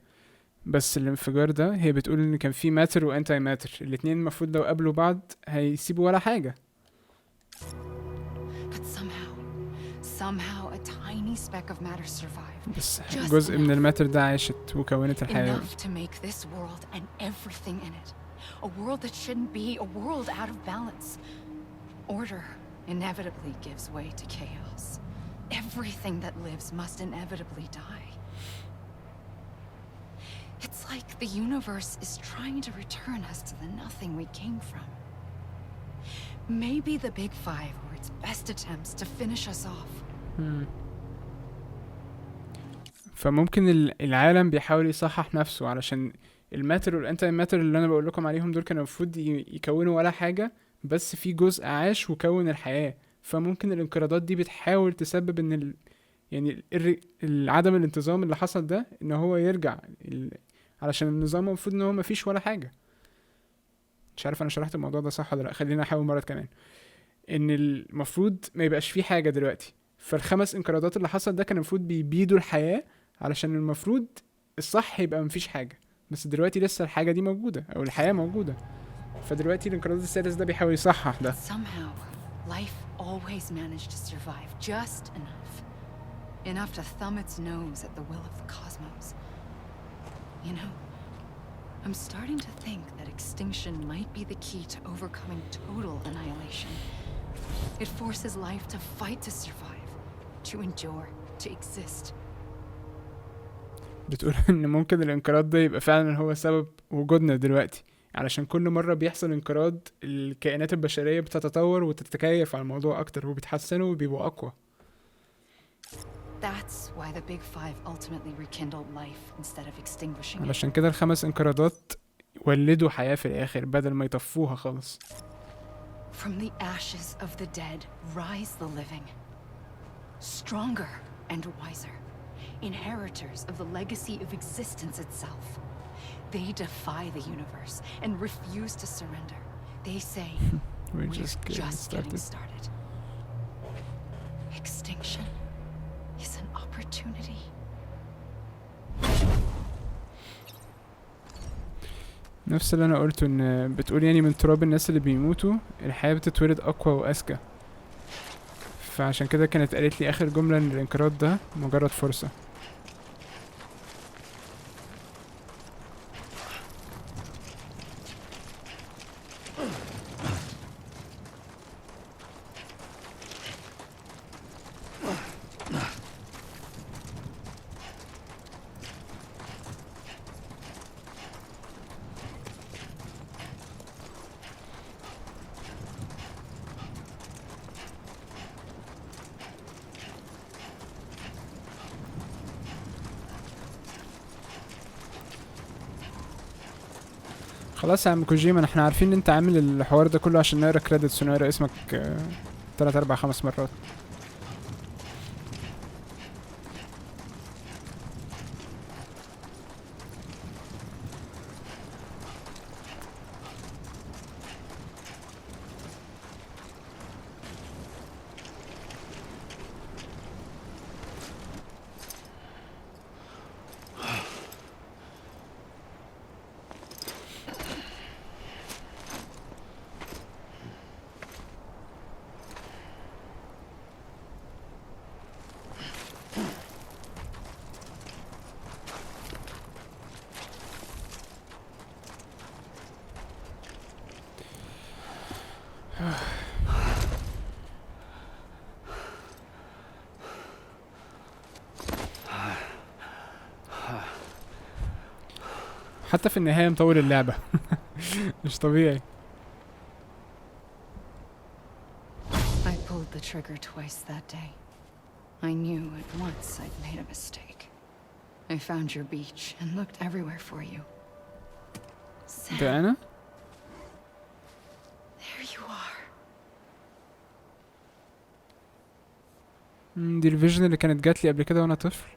بس الانفجار ده هي بتقول ان كان في ماتر وانتي ماتر، الاتنين المفروض لو قابلوا بعض هيسيبوا ولا حاجة. But somehow a tiny speck of matter survived. بس جزء من الماتر ده عاشت وكونت الحياة. Enough to make this world and everything in it a world that shouldn't be, a world out of balance. Order inevitably gives way to chaos. Everything that lives must inevitably die. It's like the universe is trying to return us to the nothing we came from. Maybe the Big Five were its best attempts to finish us off. فممكن العالم بيحاول يصحح نفسه علشان الماتر والانتي ماتر اللي انا بقول لكم عليهم دول كانوا المفروض يكونوا ولا حاجة، بس في جزء عاش وكون الحياة. فممكن الانقراضات دي بتحاول تسبب ان يعني عدم الانتظام اللي حصل ده ان هو يرجع علشان النظام المفروض ان هو مفيش ولا حاجة. مش عارف انا شرحت الموضوع ده صح ولا لا، خلينا احاول مرة كمان. ان المفروض ما يبقاش فيه حاجة دلوقتي، فالخمس انقراضات اللي حصل ده كان المفروض بيبيدوا الحياة علشان المفروض الصح يبقى مفيش حاجة، بس دلوقتي لسه الحاجة دي موجودة او الحياة موجودة، فدلوقتي الانقراض السادس ده بيحاول يصحح ده. Somehow, life always managed to survive just enough to thumb its nose at the will of the cosmos. You know, I'm starting to think that extinction might be the key to overcoming total annihilation. It forces life to fight to survive, to endure, to exist. بتقول ان ممكن الانقراض ده يبقى فعلا هو سبب وجودنا دلوقتي، علشان كل مرة بيحصل انقراض الكائنات البشرية بتتطور وتتكيف على الموضوع اكتر وبيتحسنوا وبيبقوا اقوى. That's why the Big Five ultimately rekindled life instead of extinguishing it. علشان كده الخمس انقراضات ولدوا حياة في الاخر بدل ما يطفوها خالص. From the ashes of the dead rise the living, stronger and wiser, inheritors of the legacy of existence itself. They defy the universe and refuse to surrender. They say, we're just getting started. Extinction is an opportunity. نفس اللي انا قلته، ان بتقول يعني من تراب الناس اللي بيموتوا الحياة بتتولد اقوى واذكى، فعشان كده كانت قالت لي اخر جملة ان الانقراض ده مجرد فرصة. خلاص يا عم كوجيما، احنا عارفين ان انت عامل الحوار ده كله عشان نقرا كريدتس ونقرا اسمك 3 4 5 مرات. حتى في النهاية مطول اللعبة. مش طبيعي. I pulled the trigger twice that day. I knew at once I'd made a mistake. I found your beach and looked everywhere for you. Sam, ده أنا؟ there you are. دي الفيجن اللي كانت جات لي قبل كده وأنا طفل.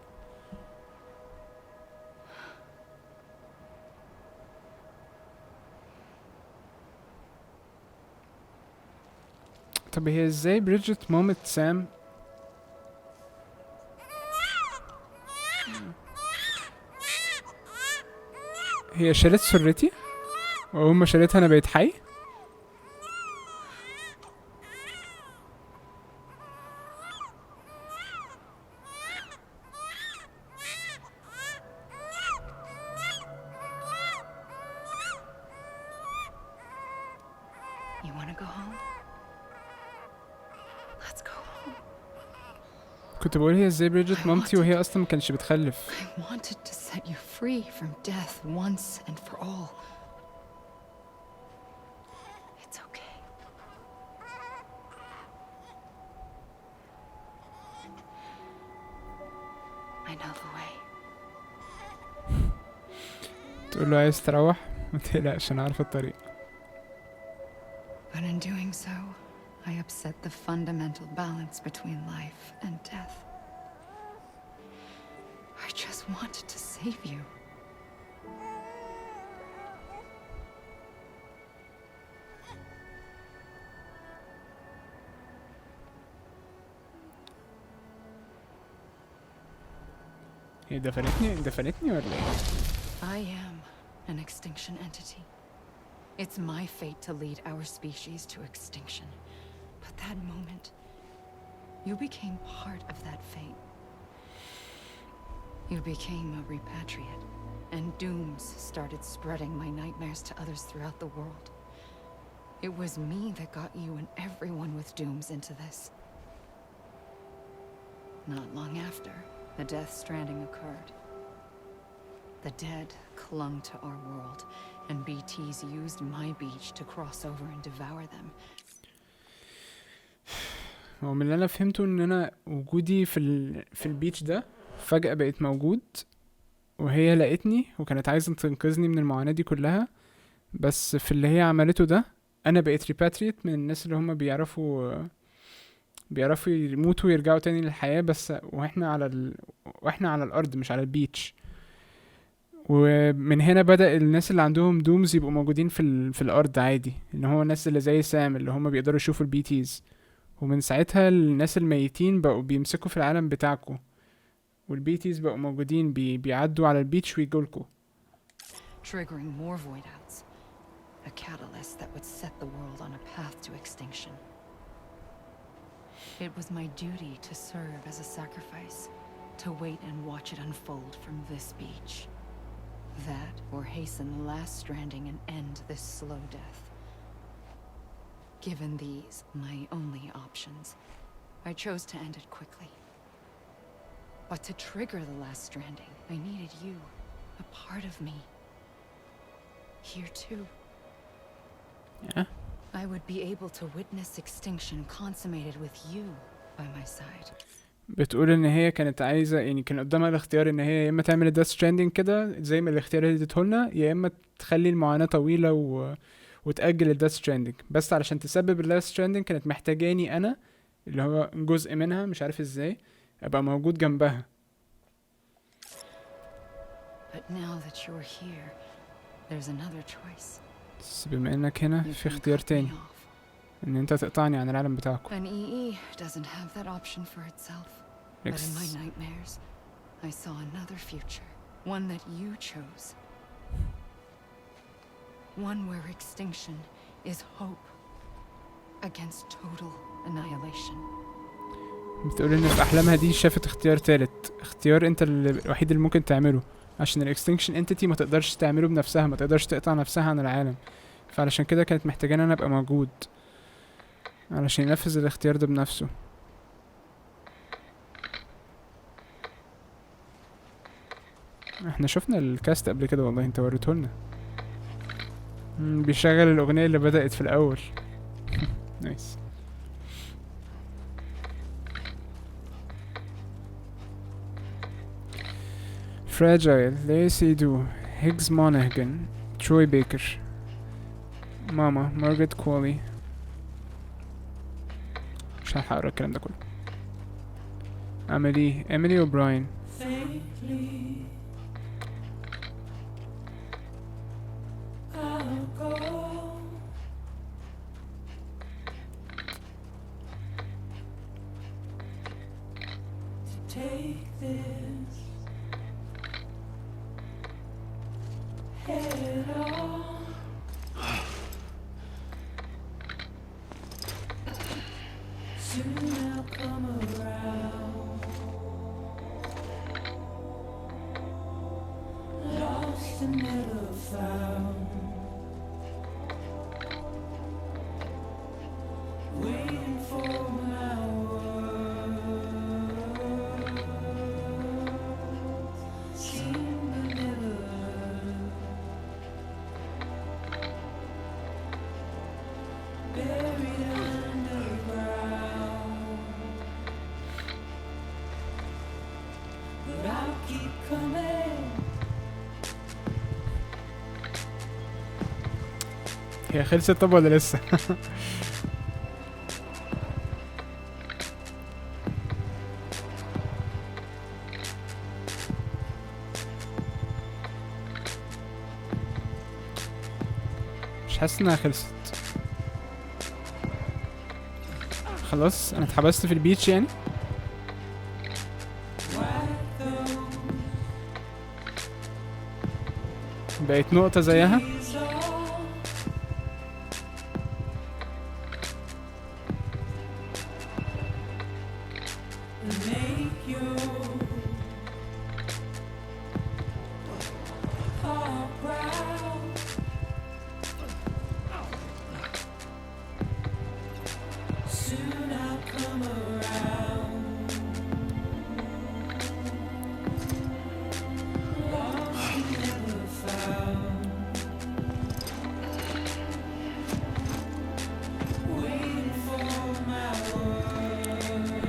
طب هي ازاي بريدجت مامة سام؟ هي شالت سرتي وأول ما شالتها أنا بقيت حي؟ You want to go home? Let's go home. كنت بقول هي ازاي بريدجت مامتي وهي أصلا ما كانتش بتخلف. I wanted to set you free from death once and for all. It's okay. I know the way. تقول له عايز تروح؟ ما تقلقش أنا عارفة الطريق. But in doing so, I upset the fundamental balance between life and death. I just wanted to save you. هي دفنتني ولا ايه؟ I am an extinction entity. It's my fate to lead our species to extinction. But that moment, you became part of that fate. You became a repatriate, and dooms started spreading my nightmares to others throughout the world. It was me that got you and everyone with dooms into this. Not long after, the death stranding occurred. The dead clung to our world, and BTs used my beach to cross over and devour them. هو من اللي انا فهمته ان انا وجودي في البيتش ده فجأة بقيت موجود، وهي لقيتني وكانت عايزة تنقذني من المعاناة دي كلها، بس في اللي هي عملته ده انا بقيت ريباتريت من الناس اللي هم بيعرفوا يموتوا ويرجعوا تاني للحياة، بس واحنا على الارض مش على البيتش. ومن هنا بدأ الناس اللي عندهم دومز يبقوا موجودين في الارض عادي، ان هو الناس اللي زي سام اللي هم بيقدروا يشوفوا البي تيز. ومن ساعتها الناس الميتين بقوا بيمسكوا في العالم بتاعكو، والبي تيز بقوا موجودين بيعدوا على البيتش ويجولكوا. Triggering more void outs. A catalyst that would set the world on a path to extinction. It was my duty to serve as a sacrifice, to wait and watch it unfold from this beach. That or hasten the last stranding and end this slow death. Given these, my only options, I chose to end it quickly. But to trigger the last stranding, I needed you, a part of me. Here too. Yeah. I would be able to witness extinction consummated with you by my side. بتقول ان هي كانت عايزه، يعني كان قدامها الاختيار ان هي يا اما تعمل الداث ستراندنج كده زي ما الاختيار اللي اديتهولنا، يا اما تخلي المعاناه طويله وتاجل الداث ستراندنج. بس علشان تسبب الداث ستراندنج كانت محتاجاني انا، اللي هو جزء منها مش عارف ازاي، ابقى موجود جنبها. But now that you're here, there's another choice. بس بما انك هنا You في can اختيار cut me تاني، off. ان انت تقطعني عن العالم بتاعكم. An EE doesn't have that option for itself. But in my nightmares, I saw another future. One that you chose. One where extinction is hope against total annihilation. بتقول ان في احلامها دي شافت اختيار تالت، اختيار انت الوحيد اللي ممكن تعمله، عشان الاكستنكشن انتيتي ما تقدرش تعمله بنفسها، ما تقدرش تقطع نفسها عن العالم. فعلشان كده كانت محتاجاني انا ابقى موجود علشان ينفذ الاختيار ده بنفسه. احنا شفنا الكاست قبل كده والله، انت وريتهولنا. بيشغل الاغنية اللي بدأت في الاول. نايس. Fragile, Lacey Du, Higgs Monaghan, Troy Baker, ماما, Margaret Qualley. مش هلحق اقرا الكلام ده كله. Emily O'Brien. هي خلصت طب ولا لسه؟ مش حاسس انها خلصت. خلاص انا اتحبست في البيتش يعني. بقيت نقطة زيها.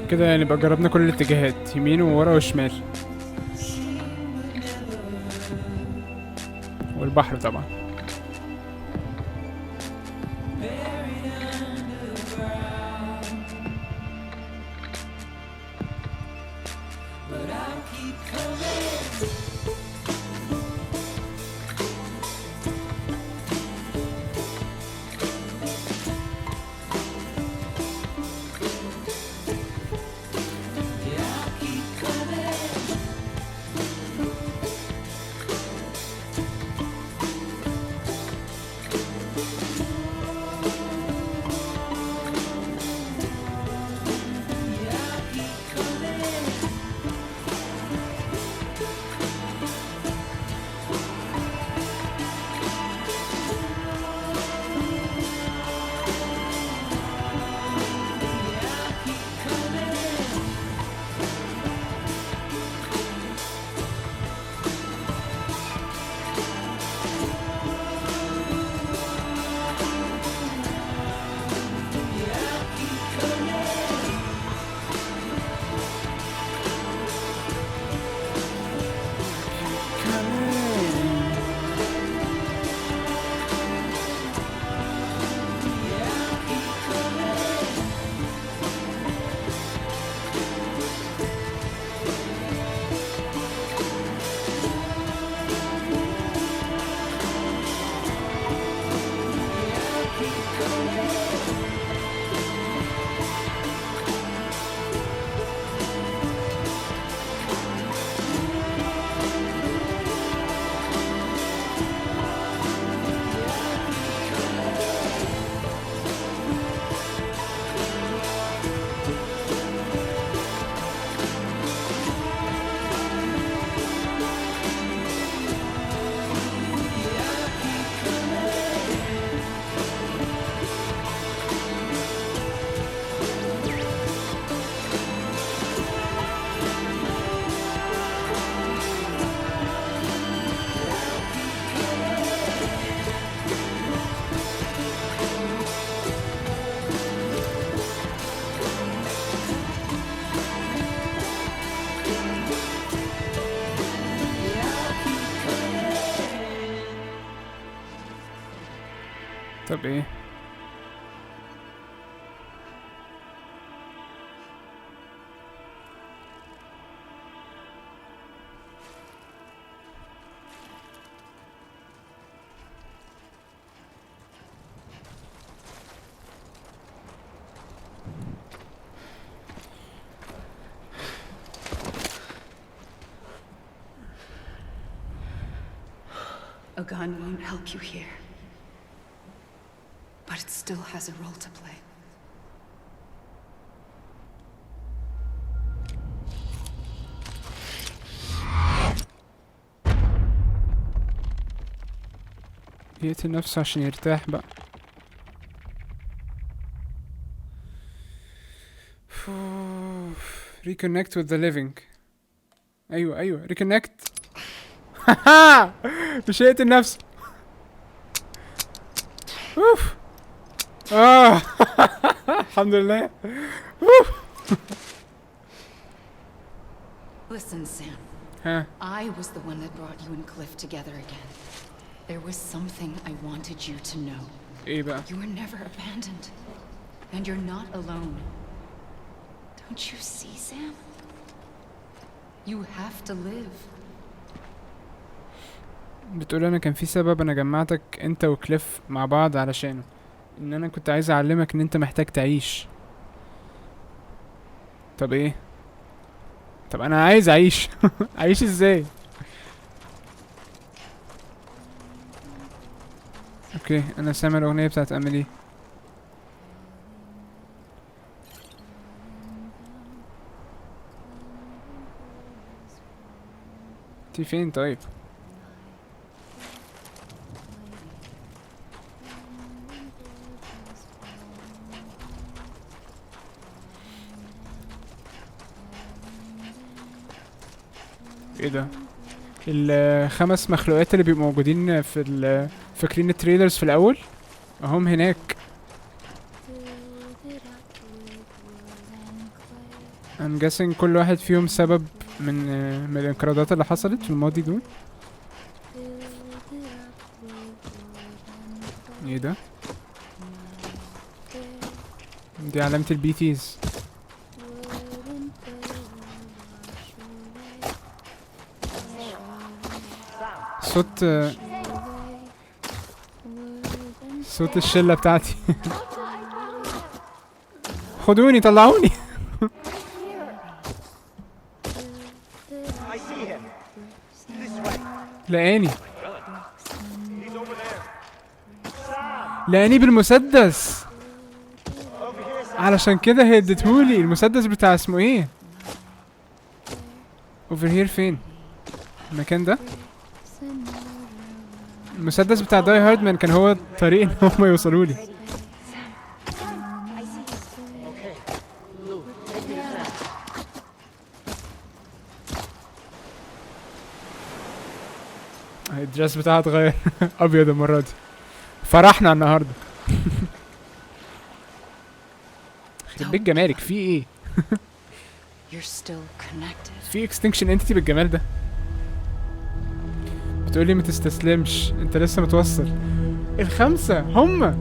كده نبقى جربنا كل الاتجاهات، يمين وورا وشمال، والبحر طبعا. طب ايه؟ A gun won't help you here. But it still has a role to play. يقتل نفسه عشان يرتاح بقى. Reconnect with the living. ايوه reconnect. مش هيقتل نفسه. اوف. الحمد لله. Listen, Sam. ها. I was the one that brought you and Cliff together again. There was something I wanted you to know. ايه بقى؟ You were never abandoned. And you're not alone. Don't you see, Sam? You have to live. بتقول انا كان في سبب انا جمعتك انت وكليف مع بعض علشانه، ان انا كنت عايز اعلمك ان انت محتاج تعيش. طب ايه؟ طب انا عايز اعيش. اعيش ازاي؟ اوكي انا سامع الاغنيه بتاعت اميلي. انتي فين طيب؟ ايه ده؟ الخمس مخلوقات اللي بيبقوا موجودين في فاكرين التريلرز في الاول اهم هناك. I'm guessing كل واحد فيهم سبب من الانقراضات اللي حصلت في الماضي دول. ايه ده؟ دي علامة البي تيز. صوت الشلة بتاعتي. خدوني طلعوني. لقاني بالمسدس، علشان كده هي اديتهولي المسدس بتاع اسمه ايه؟ اوفر هير فين؟ المكان ده؟ المسدس بتاع داي هاردمان كان هو الطريق ان هم يوصلوا لي. الدرس بتاعها اتغير. ابيض المرة دي. فرحنا النهارده. يخرب بيت جمالك في ايه؟ في اكستنكشن انتيتي بالجمال ده. بتقولي ما تستسلمش انت لسه متوصل. الخمسة هما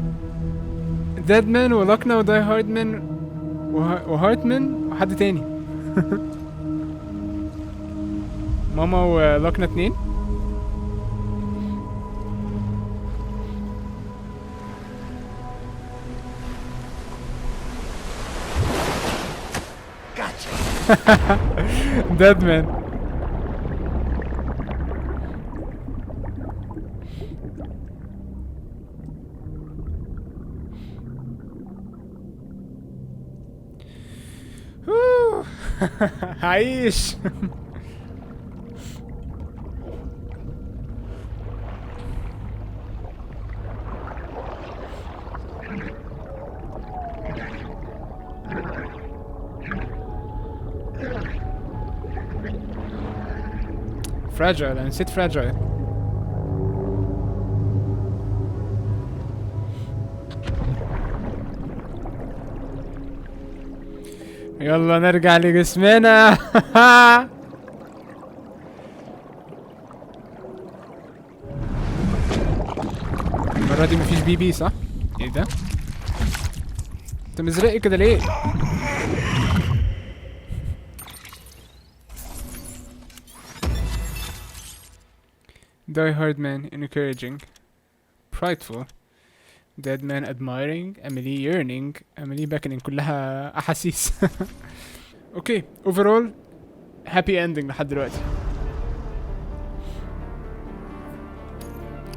ديدمان ولوكنا وداي هاردمان وهارتمان وحد تاني. ماما ولوكنا 2. ديدمان. عايش. فراجايل، انا نسيت فراجايل. يلا نرجع لجسمنا. المرة دي مفيش بي بي صح؟ ايه ده؟ انت مزرقي كده ليه؟ Die hard man encouraging, prideful, dead man admiring, Emily yearning, Emily beckoning، كلها احاسيس. اوكي overall happy ending لحد دلوقتي،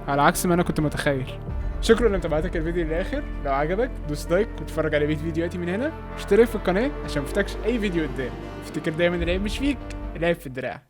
على عكس ما انا كنت متخيل. شكرا لمتابعتك الفيديو للاخر، لو عجبك دوس لايك واتفرج على بقية فيديوهاتي من هنا، اشترك في القناة عشان مفتكش اي فيديو قدام. افتكر دايما العيب مش فيك، العيب في الدراع.